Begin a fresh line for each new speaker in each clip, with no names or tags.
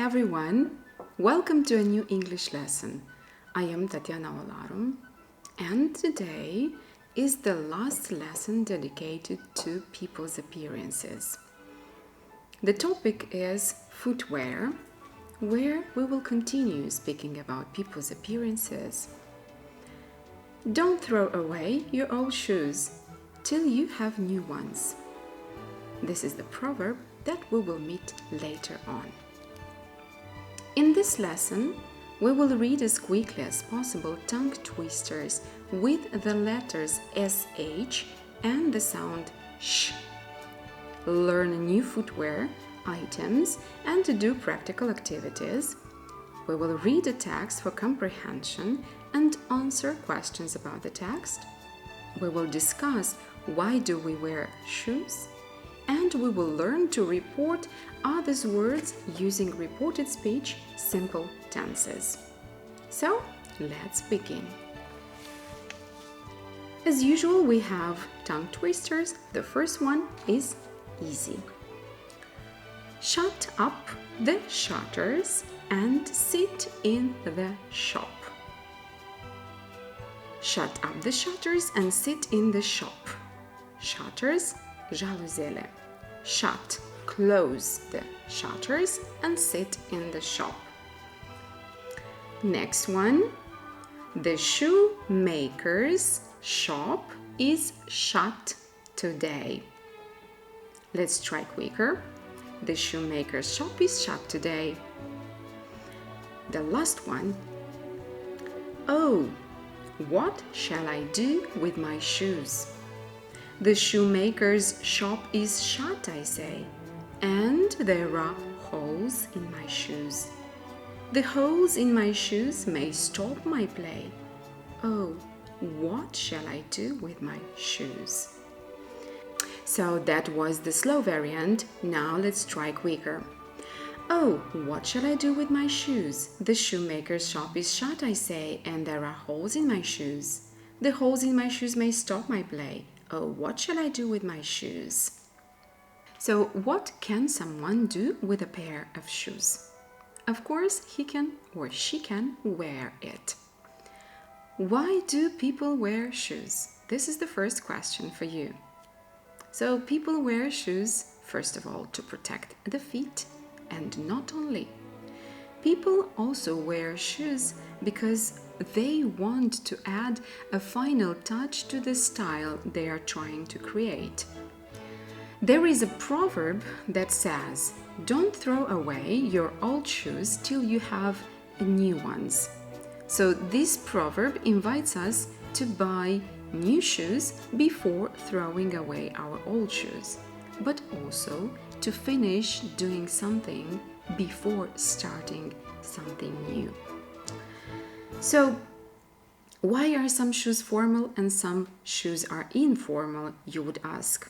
everyone, welcome to a new English lesson. I am Tatiana Olaru, and today is the last lesson dedicated to people's appearances. The topic is footwear, where we will continue speaking about people's appearances. Don't throw away your old shoes till you have new ones. This is the proverb that we will meet later on. In this lesson, we will read as quickly as possible tongue twisters with the letters SH and the sound sh. Learn new footwear items and to do practical activities. We will read a text for comprehension and answer questions about the text. We will discuss why do we wear shoes, and we will learn to report others' words using reported speech simple tenses. So, let's begin. As usual, we have tongue twisters. The first one is easy. Shut up the shutters and sit in the shop. Shut up the shutters and sit in the shop. Shutters, jaluzele. Shut, close the shutters and sit in the shop. Next one. The shoemaker's shop is shut today. Let's try quicker. The shoemaker's shop is shut today. The last one. Oh, what shall I do with my shoes? The shoemaker's shop is shut, I say, and there are holes in my shoes. The holes in my shoes may stop my play. Oh, what shall I do with my shoes? So that was the slow variant. Now let's try quicker. Oh, what shall I do with my shoes? The shoemaker's shop is shut, I say, and there are holes in my shoes. The holes in my shoes may stop my play. Oh, what shall I do with my shoes? So, what can someone do with a pair of shoes? Of course, he can or she can wear it. Why do people wear shoes? This is the first question for you. So, people wear shoes, first of all, to protect the feet, and not only. People also wear shoes because they want to add a final touch to the style they are trying to create. There is a proverb that says, "Don't throw away your old shoes till you have new ones." So this proverb invites us to buy new shoes before throwing away our old shoes, but also to finish doing something before starting something new. So, why are some shoes formal and some shoes are informal, you would ask?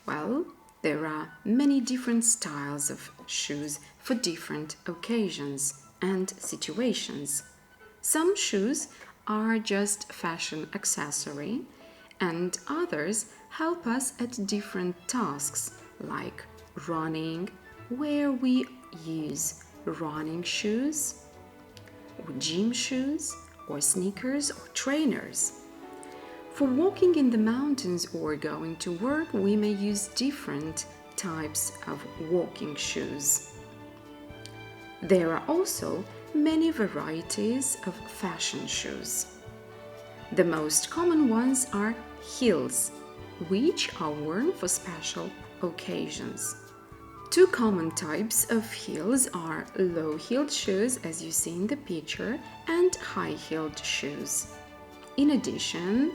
Well, there are many different styles of shoes for different occasions and situations. Some shoes are just fashion accessory, and others help us at different tasks like running, where we use running shoes, or gym shoes, or sneakers, or trainers. For walking in the mountains or going to work, we may use different types of walking shoes. There are also many varieties of fashion shoes. The most common ones are heels, which are worn for special occasions. Two common types of heels are low-heeled shoes, as you see in the picture, and high-heeled shoes. In addition,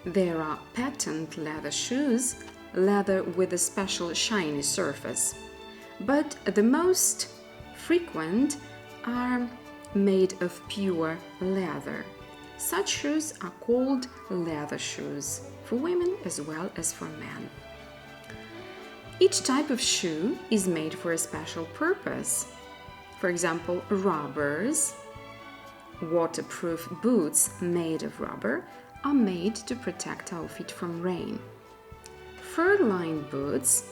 there are patent leather shoes, leather with a special shiny surface. But the most frequent are made of pure leather. Such shoes are called leather shoes, for women as well as for men. Each type of shoe is made for a special purpose. For example, rubbers, waterproof boots made of rubber are made to protect our feet from rain. Fur-lined boots,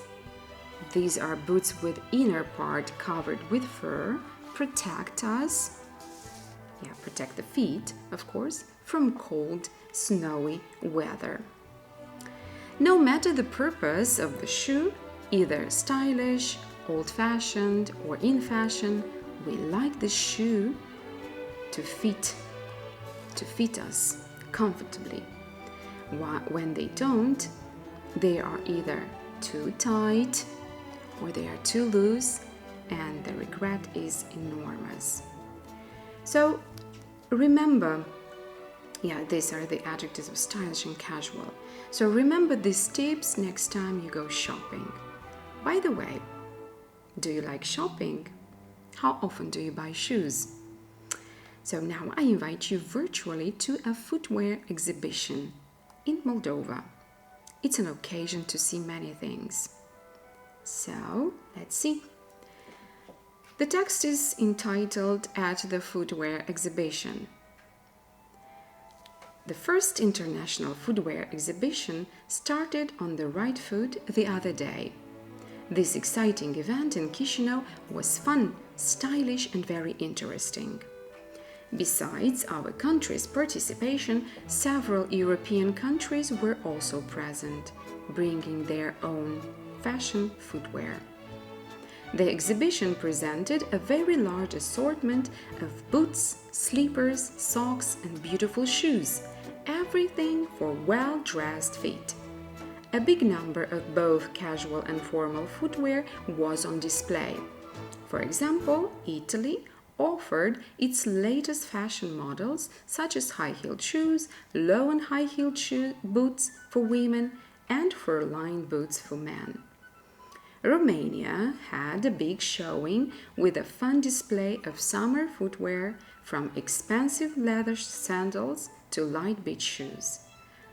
these are boots with inner part covered with fur, protect us, protect the feet, of course, from cold, snowy weather. No matter the purpose of the shoe, either stylish, old-fashioned, or in fashion, we like the shoe to fit us comfortably. When they don't, they are either too tight or they are too loose, and the regret is enormous. So remember, these are the adjectives of stylish and casual. So remember these tips next time you go shopping. By the way, do you like shopping? How often do you buy shoes? So now I invite you virtually to a footwear exhibition in Moldova. It's an occasion to see many things. So let's see. The text is entitled At the Footwear Exhibition. The first international footwear exhibition started on the right foot the other day. This exciting event in Chișinău was fun, stylish, and very interesting. Besides our country's participation, several European countries were also present, bringing their own fashion footwear. The exhibition presented a very large assortment of boots, slippers, socks, and beautiful shoes, everything for well-dressed feet. A big number of both casual and formal footwear was on display. For example, Italy offered its latest fashion models such as high-heeled shoes, low and high-heeled boots for women, and fur-lined boots for men. Romania had a big showing with a fun display of summer footwear from expensive leather sandals to light beach shoes.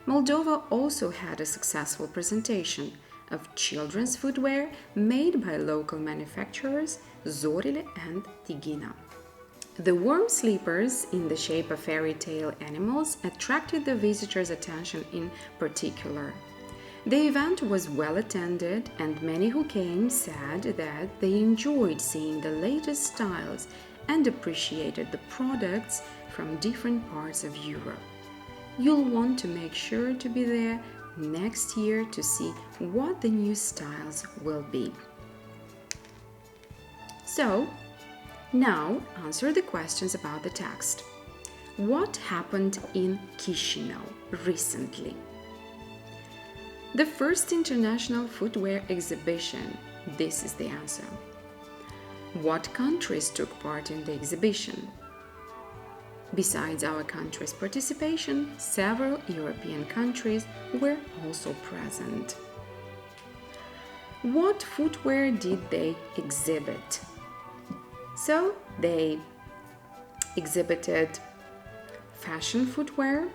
Moldova also had a successful presentation of children's footwear made by local manufacturers Zorile and Tighina. The warm slippers in the shape of fairy tale animals attracted the visitors' attention in particular. The event was well attended, and many who came said that they enjoyed seeing the latest styles and appreciated the products from different parts of Europe. You'll want to make sure to be there next year to see what the new styles will be. So, now answer the questions about the text. What happened in Chișinău recently? The first international footwear exhibition. This is the answer. What countries took part in the exhibition? Besides our country's participation, several European countries were also present. What footwear did they exhibit? So, they exhibited fashion footwear.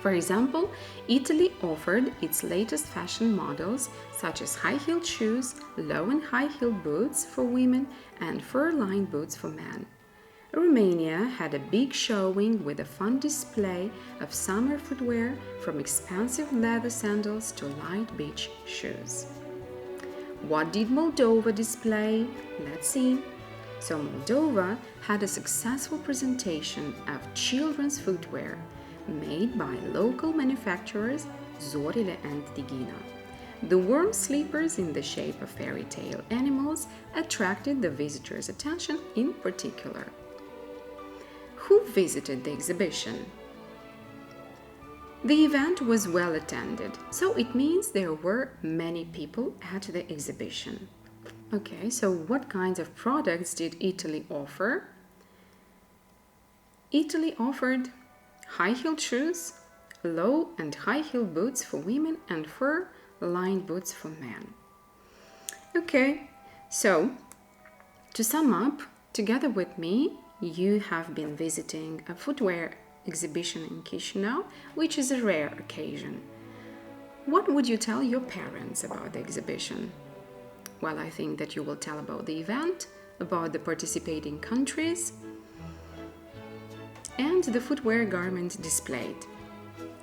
For example, Italy offered its latest fashion models such as high-heeled shoes, low and high-heeled boots for women, and fur-lined boots for men. Romania had a big showing with a fun display of summer footwear from expensive leather sandals to light beach shoes. What did Moldova display? Let's see. So Moldova had a successful presentation of children's footwear made by local manufacturers Zorile and Tighina. The warm slippers in the shape of fairy tale animals attracted the visitors' attention in particular. Who visited the exhibition? The event was well attended, so it means there were many people at the exhibition. Okay, so what kinds of products did Italy offer? Italy offered high-heeled shoes, low and high-heeled boots for women, and fur-lined boots for men. Okay, so to sum up, together with me, you have been visiting a footwear exhibition in Chișinău, which is a rare occasion. What would you tell your parents about the exhibition? Well, I think that you will tell about the event, about the participating countries, and the footwear garment displayed.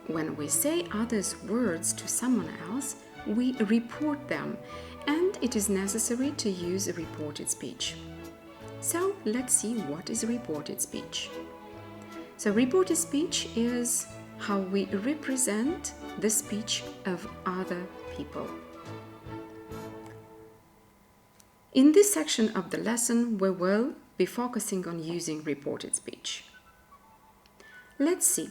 When we say others' words to someone else, we report them, and it is necessary to use a reported speech. So let's see what is reported speech. So reported speech is how we represent the speech of other people. In this section of the lesson, we will be focusing on using reported speech. Let's see.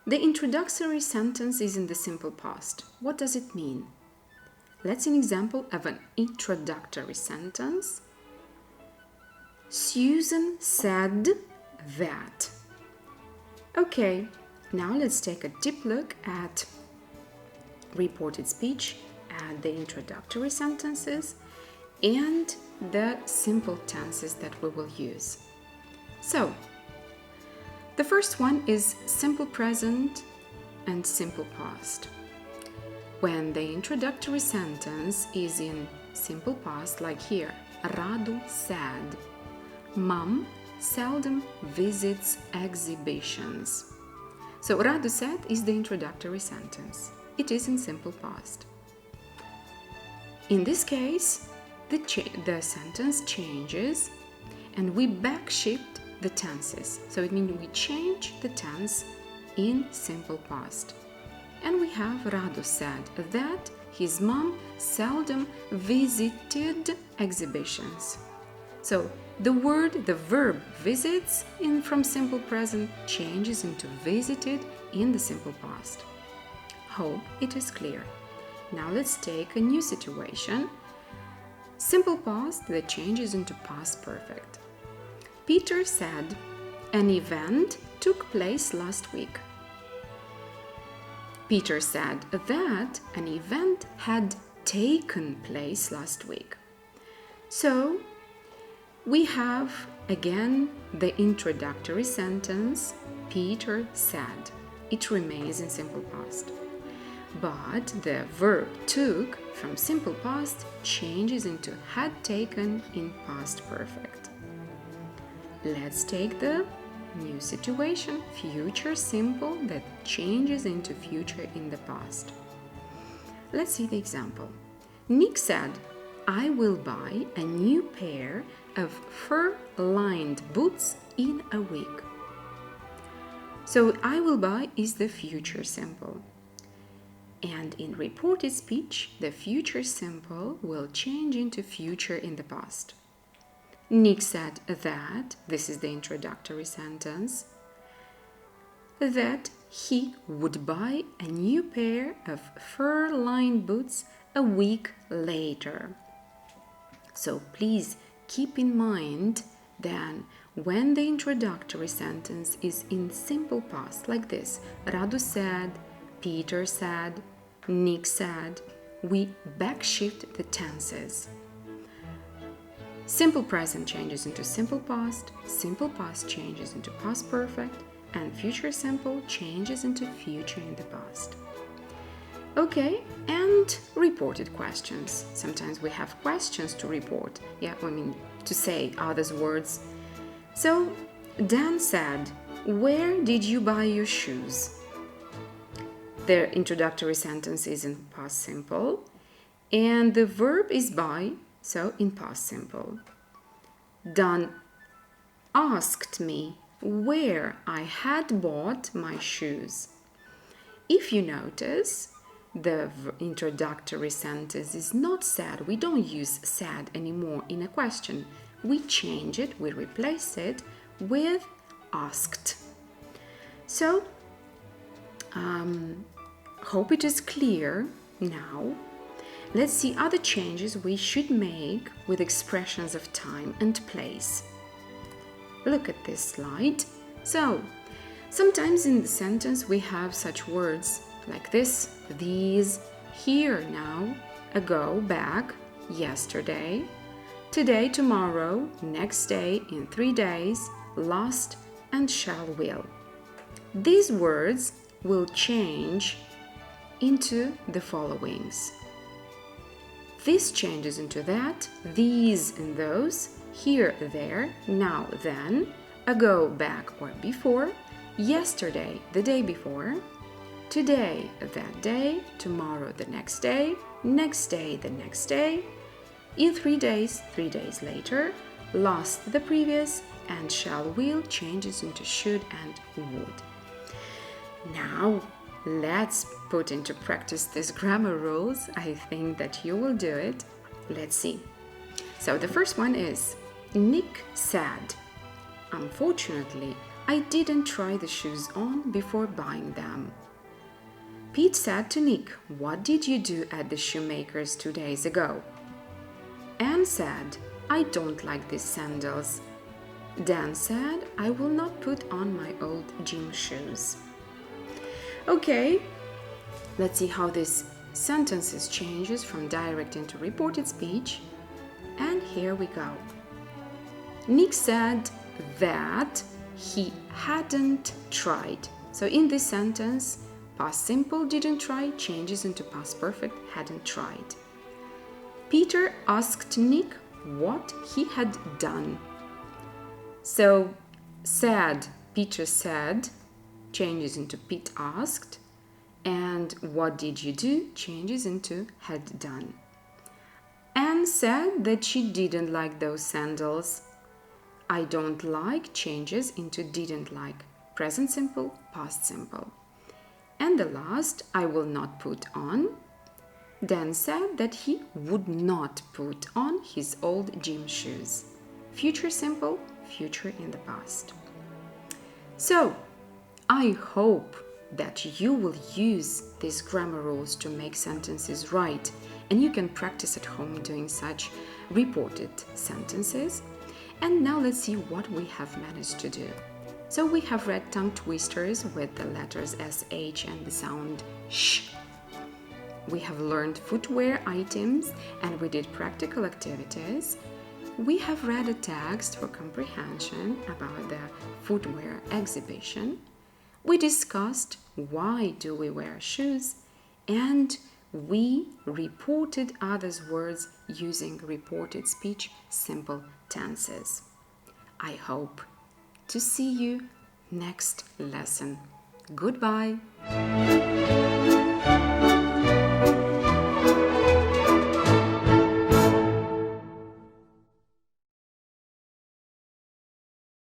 The introductory sentence is in the simple past. What does it mean? Let's see an example of an introductory sentence. Susan said that. Okay, now let's take a deep look at reported speech, at the introductory sentences, and the simple tenses that we will use. So, the first one is simple present and simple past. When the introductory sentence is in simple past, like here, Radu said, Mom seldom visits exhibitions. So Radu said is the introductory sentence. It is in simple past. In this case, the sentence changes and we backshift the tenses. So it means we change the tense in simple past. And we have Radu said that his mom seldom visited exhibitions. So the verb visits from simple present changes into visited in the simple past. Hope it is clear. Now let's take a new situation. Simple past that changes into past perfect. Peter said, an event took place last week. Peter said that an event had taken place last week. So, we have again the introductory sentence, Peter said. It remains in simple past. But the verb took from simple past changes into had taken in past perfect. Let's take the new situation, future simple that changes into future in the past. Let's see the example. Nick said, I will buy a new pair of fur-lined boots in a week. So I will buy is the future simple. And in reported speech, the future simple will change into future in the past. Nick said that, this is the introductory sentence, that he would buy a new pair of fur-lined boots a week later. So please keep in mind then when the introductory sentence is in simple past like this, Radu said, Peter said, Nick said, we backshift the tenses. Simple present changes into simple past changes into past perfect, and future simple changes into future in the past. Okay, and reported questions. Sometimes we have questions to report. To say others' words. So, Dan said, where did you buy your shoes? The introductory sentence is in past simple, and the verb is buy, so in past simple. Dan asked me where I had bought my shoes. If you notice, the introductory sentence is not said. We don't use said anymore in a question. We change it, we replace it with asked. So, hope it is clear now. Let's see other changes we should make with expressions of time and place. Look at this slide. So, sometimes in the sentence we have such words like this, these, here, now, ago, back, yesterday, today, tomorrow, next day, in 3 days, last, and shall will. These words will change into the followings. This changes into that, these and those, here, there, now, then, ago, back, or before, yesterday, the day before, today, that day, tomorrow, the next day, the next day, in 3 days, 3 days later, lost the previous, and shall, will changes into should and would. Now, let's put into practice these grammar rules. I think that you will do it. Let's see. So the first one is, Nick said, "Unfortunately, I didn't try the shoes on before buying them." Pete said to Nick, "What did you do at the shoemaker's 2 days ago?" Anne said, "I don't like these sandals." Dan said, "I will not put on my old gym shoes." Okay, let's see how this sentences changes from direct into reported speech. And here we go. Nick said that he hadn't tried. So in this sentence, past simple didn't try changes into past perfect hadn't tried. Peter asked Nick what he had done. So said, Peter said, changes into Pete asked, and what did you do changes into had done. Anne said that she didn't like those sandals. I don't like changes into didn't like, present simple, past simple. And the last, I will not put on. Dan said that he would not put on his old gym shoes. Future simple, future in the past. So, I hope that you will use these grammar rules to make sentences right, and you can practice at home doing such reported sentences. And now let's see what we have managed to do. So we have read tongue twisters with the letters SH and the sound sh. We have learned footwear items and we did practical activities. We have read a text for comprehension about the footwear exhibition. We discussed why do we wear shoes, and we reported others' words using reported speech simple tenses. I hope to see you next lesson. Goodbye.